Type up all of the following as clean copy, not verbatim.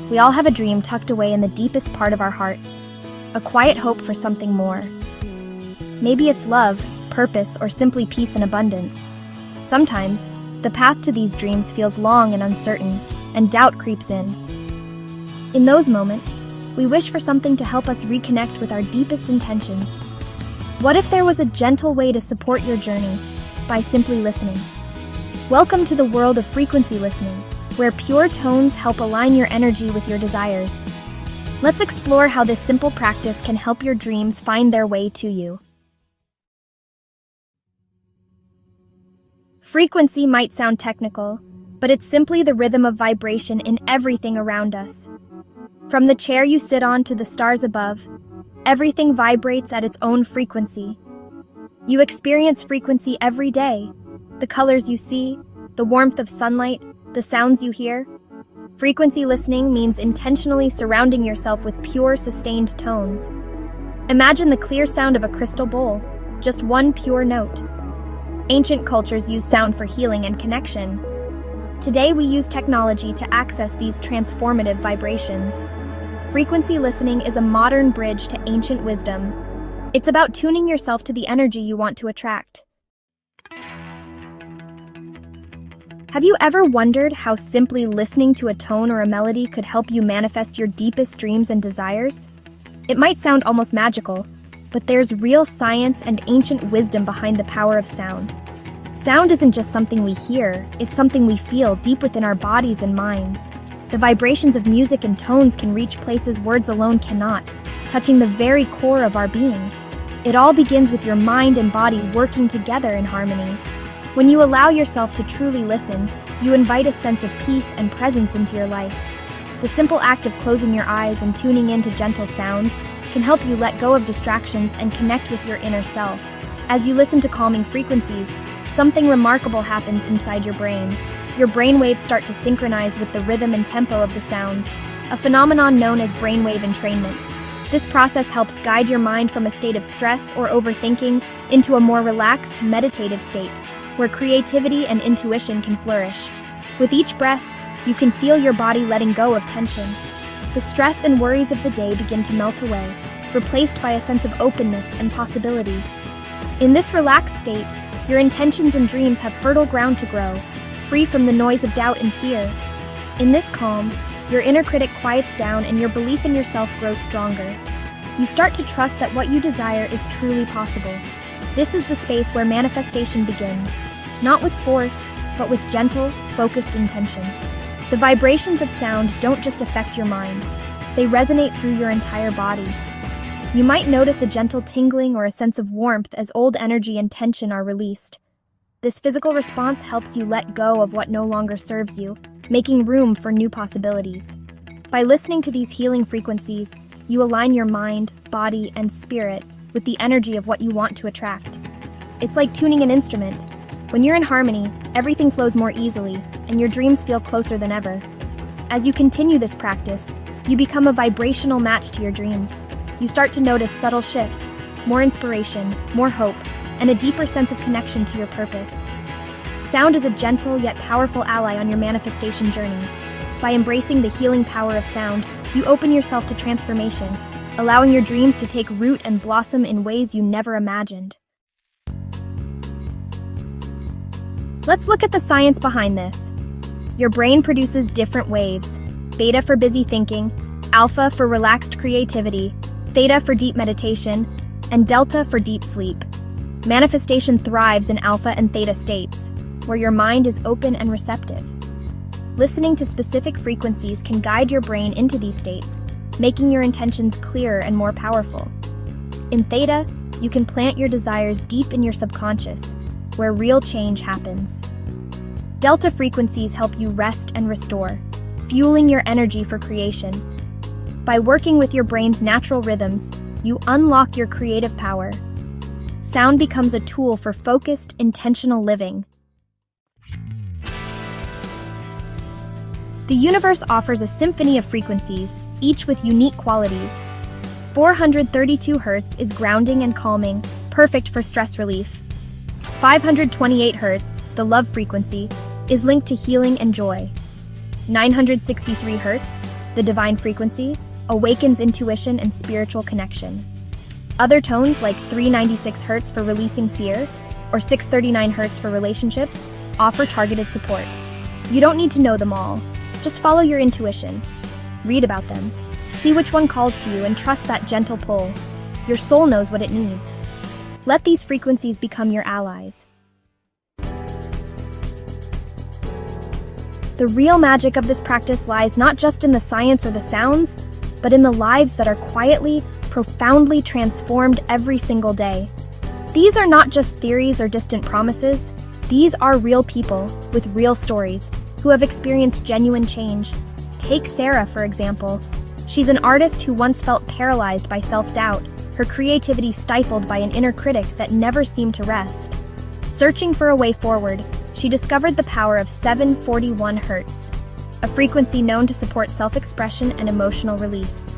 We all have a dream tucked away in the deepest part of our hearts, a quiet hope for something more. Maybe it's love, purpose, or simply peace and abundance. Sometimes, the path to these dreams feels long and uncertain, and doubt creeps in. In those moments, we wish for something to help us reconnect with our deepest intentions. What if there was a gentle way to support your journey by simply listening? Welcome to the world of frequency listening, where pure tones help align your energy with your desires. Let's explore how this simple practice can help your dreams find their way to you. Frequency might sound technical, but it's simply the rhythm of vibration in everything around us. From the chair you sit on to the stars above, everything vibrates at its own frequency. You experience frequency every day. The colors you see, the warmth of sunlight, the sounds you hear. Frequency listening means intentionally surrounding yourself with pure, sustained tones. Imagine the clear sound of a crystal bowl, just one pure note. Ancient cultures used sound for healing and connection. Today we use technology to access these transformative vibrations. Frequency listening is a modern bridge to ancient wisdom. It's about tuning yourself to the energy you want to attract. Have you ever wondered how simply listening to a tone or a melody could help you manifest your deepest dreams and desires? It might sound almost magical, but there's real science and ancient wisdom behind the power of sound. Sound isn't just something we hear, it's something we feel deep within our bodies and minds. The vibrations of music and tones can reach places words alone cannot, touching the very core of our being. It all begins with your mind and body working together in harmony. When you allow yourself to truly listen, you invite a sense of peace and presence into your life. The simple act of closing your eyes and tuning in to gentle sounds can help you let go of distractions and connect with your inner self. As you listen to calming frequencies, something remarkable happens inside your brain. Your brainwaves start to synchronize with the rhythm and tempo of the sounds, a phenomenon known as brainwave entrainment. This process helps guide your mind from a state of stress or overthinking into a more relaxed, meditative state, where creativity and intuition can flourish. With each breath, you can feel your body letting go of tension. The stress and worries of the day begin to melt away, replaced by a sense of openness and possibility. In this relaxed state, your intentions and dreams have fertile ground to grow, free from the noise of doubt and fear. In this calm, your inner critic quiets down and your belief in yourself grows stronger. You start to trust that what you desire is truly possible. This is the space where manifestation begins, not with force, but with gentle, focused intention. The vibrations of sound don't just affect your mind, they resonate through your entire body. You might notice a gentle tingling or a sense of warmth as old energy and tension are released. This physical response helps you let go of what no longer serves you, making room for new possibilities. By listening to these healing frequencies, you align your mind, body, and spirit with the energy of what you want to attract. It's like tuning an instrument. When you're in harmony, everything flows more easily, and your dreams feel closer than ever. As you continue this practice, you become a vibrational match to your dreams. You start to notice subtle shifts, more inspiration, more hope, and a deeper sense of connection to your purpose. Sound is a gentle yet powerful ally on your manifestation journey. By embracing the healing power of sound, you open yourself to transformation, allowing your dreams to take root and blossom in ways you never imagined. Let's look at the science behind this. Your brain produces different waves: beta for busy thinking, alpha for relaxed creativity, theta for deep meditation, and delta for deep sleep. Manifestation thrives in alpha and theta states, where your mind is open and receptive. Listening to specific frequencies can guide your brain into these states, making your intentions clearer and more powerful. In theta, you can plant your desires deep in your subconscious, where real change happens. Delta frequencies help you rest and restore, fueling your energy for creation. By working with your brain's natural rhythms, you unlock your creative power. Sound becomes a tool for focused, intentional living. The universe offers a symphony of frequencies, each with unique qualities. 432 Hz is grounding and calming, perfect for stress relief. 528 Hz, the love frequency, is linked to healing and joy. 963 Hz, The divine frequency awakens intuition and spiritual connection. Other tones, like 396 Hz for releasing fear or 639 Hz for relationships, offer targeted support. You don't need to know them all. Just follow your intuition. Read about them. See which one calls to you and trust that gentle pull. Your soul knows what it needs. Let these frequencies become your allies. The real magic of this practice lies not just in the science or the sounds, but in the lives that are quietly, profoundly transformed every single day. These are not just theories or distant promises. These are real people with real stories who have experienced genuine change. Take Sarah, for example. She's an artist who once felt paralyzed by self-doubt, her creativity stifled by an inner critic that never seemed to rest. Searching for a way forward, she discovered the power of 741 Hz, a frequency known to support self-expression and emotional release.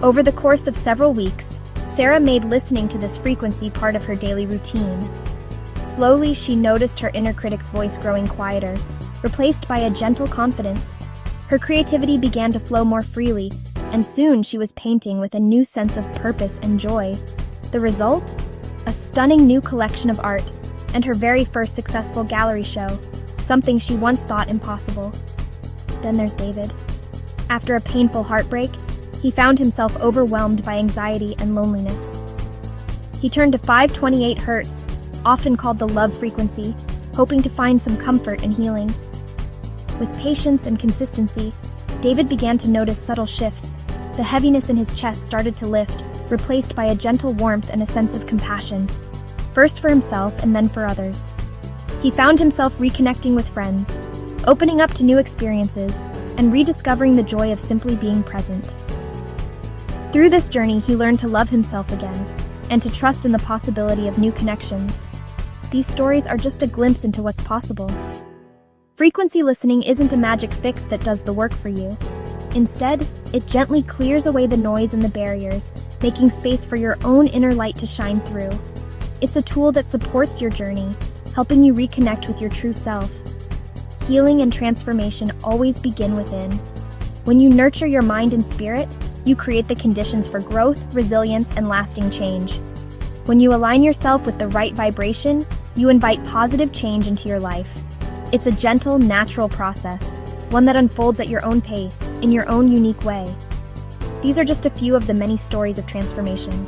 Over the course of several weeks, Sarah made listening to this frequency part of her daily routine. Slowly, she noticed her inner critic's voice growing quieter, replaced by a gentle confidence. Her creativity began to flow more freely, and soon she was painting with a new sense of purpose and joy. The result? A stunning new collection of art, and her very first successful gallery show, something she once thought impossible. Then there's David. After a painful heartbreak, he found himself overwhelmed by anxiety and loneliness. He turned to 528 Hz, often called the love frequency, hoping to find some comfort and healing. With patience and consistency, David began to notice subtle shifts. The heaviness in his chest started to lift, replaced by a gentle warmth and a sense of compassion, first for himself and then for others. He found himself reconnecting with friends, opening up to new experiences, and rediscovering the joy of simply being present. Through this journey, he learned to love himself again, and to trust in the possibility of new connections. These stories are just a glimpse into what's possible. Frequency listening isn't a magic fix that does the work for you. Instead, it gently clears away the noise and the barriers, making space for your own inner light to shine through. It's a tool that supports your journey, helping you reconnect with your true self. Healing and transformation always begin within. When you nurture your mind and spirit, you create the conditions for growth, resilience, and lasting change. When you align yourself with the right vibration, you invite positive change into your life. It's a gentle, natural process, one that unfolds at your own pace, in your own unique way. These are just a few of the many stories of transformation.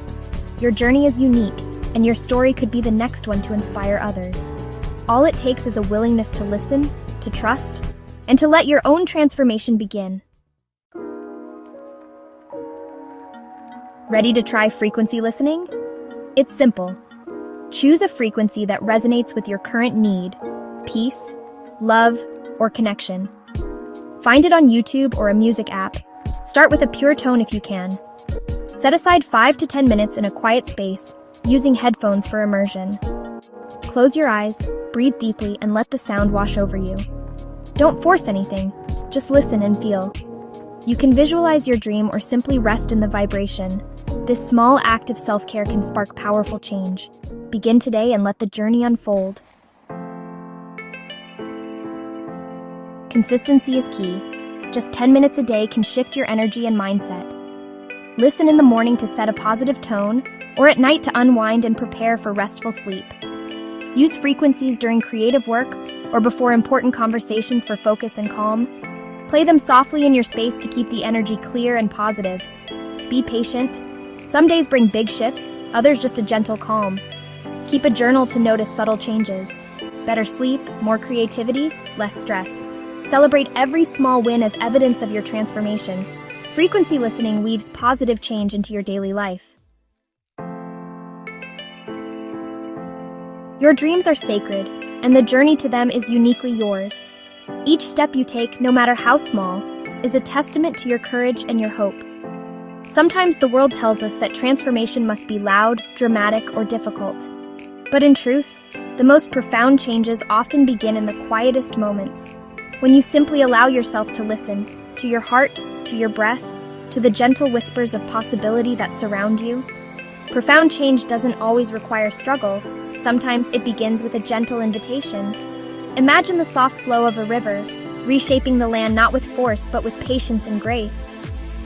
Your journey is unique, and your story could be the next one to inspire others. All it takes is a willingness to listen, to trust, and to let your own transformation begin. Ready to try frequency listening? It's simple. Choose a frequency that resonates with your current need: peace, love, or connection. Find it on YouTube or a music app. Start with a pure tone if you can. Set aside 5 to 10 minutes in a quiet space, using headphones for immersion. Close your eyes, breathe deeply, and let the sound wash over you. Don't force anything, just listen and feel. You can visualize your dream or simply rest in the vibration. This small act of self-care can spark powerful change. Begin today and let the journey unfold. Consistency is key. Just 10 minutes a day can shift your energy and mindset. Listen in the morning to set a positive tone, or at night to unwind and prepare for restful sleep. Use frequencies during creative work or before important conversations for focus and calm. Play them softly in your space to keep the energy clear and positive. Be patient. Some days bring big shifts, others just a gentle calm. Keep a journal to notice subtle changes. Better sleep, more creativity, less stress. Celebrate every small win as evidence of your transformation. Frequency listening weaves positive change into your daily life. Your dreams are sacred, and the journey to them is uniquely yours. Each step you take, no matter how small, is a testament to your courage and your hope. Sometimes the world tells us that transformation must be loud, dramatic, or difficult. But in truth, the most profound changes often begin in the quietest moments, when you simply allow yourself to listen to your heart, to your breath, to the gentle whispers of possibility that surround you. Profound change doesn't always require struggle. Sometimes it begins with a gentle invitation. Imagine the soft flow of a river, reshaping the land not with force but with patience and grace.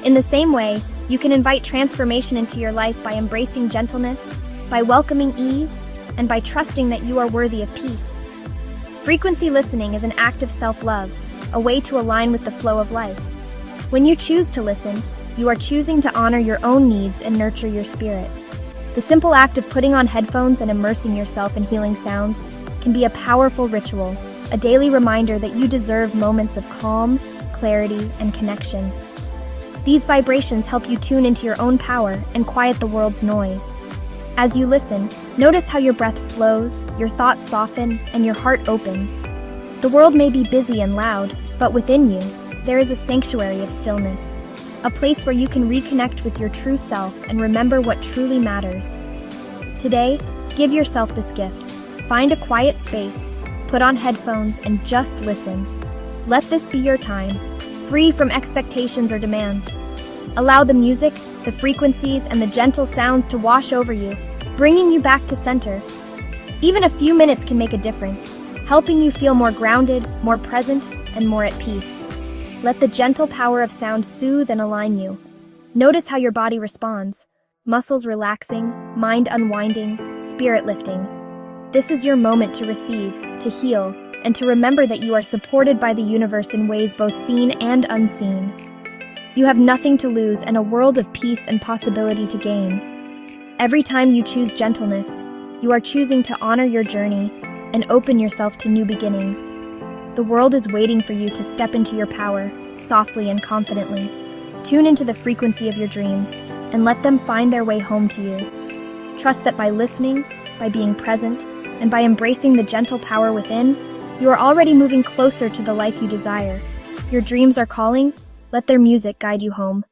In the same way, you can invite transformation into your life by embracing gentleness, by welcoming ease, and by trusting that you are worthy of peace. Frequency listening is an act of self-love, a way to align with the flow of life. When you choose to listen, you are choosing to honor your own needs and nurture your spirit. The simple act of putting on headphones and immersing yourself in healing sounds can be a powerful ritual, a daily reminder that you deserve moments of calm, clarity, and connection. These vibrations help you tune into your own power and quiet the world's noise. As you listen, notice how your breath slows, your thoughts soften, and your heart opens. The world may be busy and loud, but within you, there is a sanctuary of stillness, a place where you can reconnect with your true self and remember what truly matters. Today, give yourself this gift. Find a quiet space, put on headphones, and just listen. Let this be your time, free from expectations or demands. Allow the music, the frequencies, and the gentle sounds to wash over you, bringing you back to center. Even a few minutes can make a difference, helping you feel more grounded, more present, and more at peace. Let the gentle power of sound soothe and align you. Notice how your body responds, muscles relaxing, mind unwinding, spirit lifting. This is your moment to receive, to heal, and to remember that you are supported by the universe in ways both seen and unseen. You have nothing to lose and a world of peace and possibility to gain. Every time you choose gentleness, you are choosing to honor your journey and open yourself to new beginnings. The world is waiting for you to step into your power, softly and confidently. Tune into the frequency of your dreams and let them find their way home to you. Trust that by listening, by being present, and by embracing the gentle power within, you are already moving closer to the life you desire. Your dreams are calling. Let their music guide you home.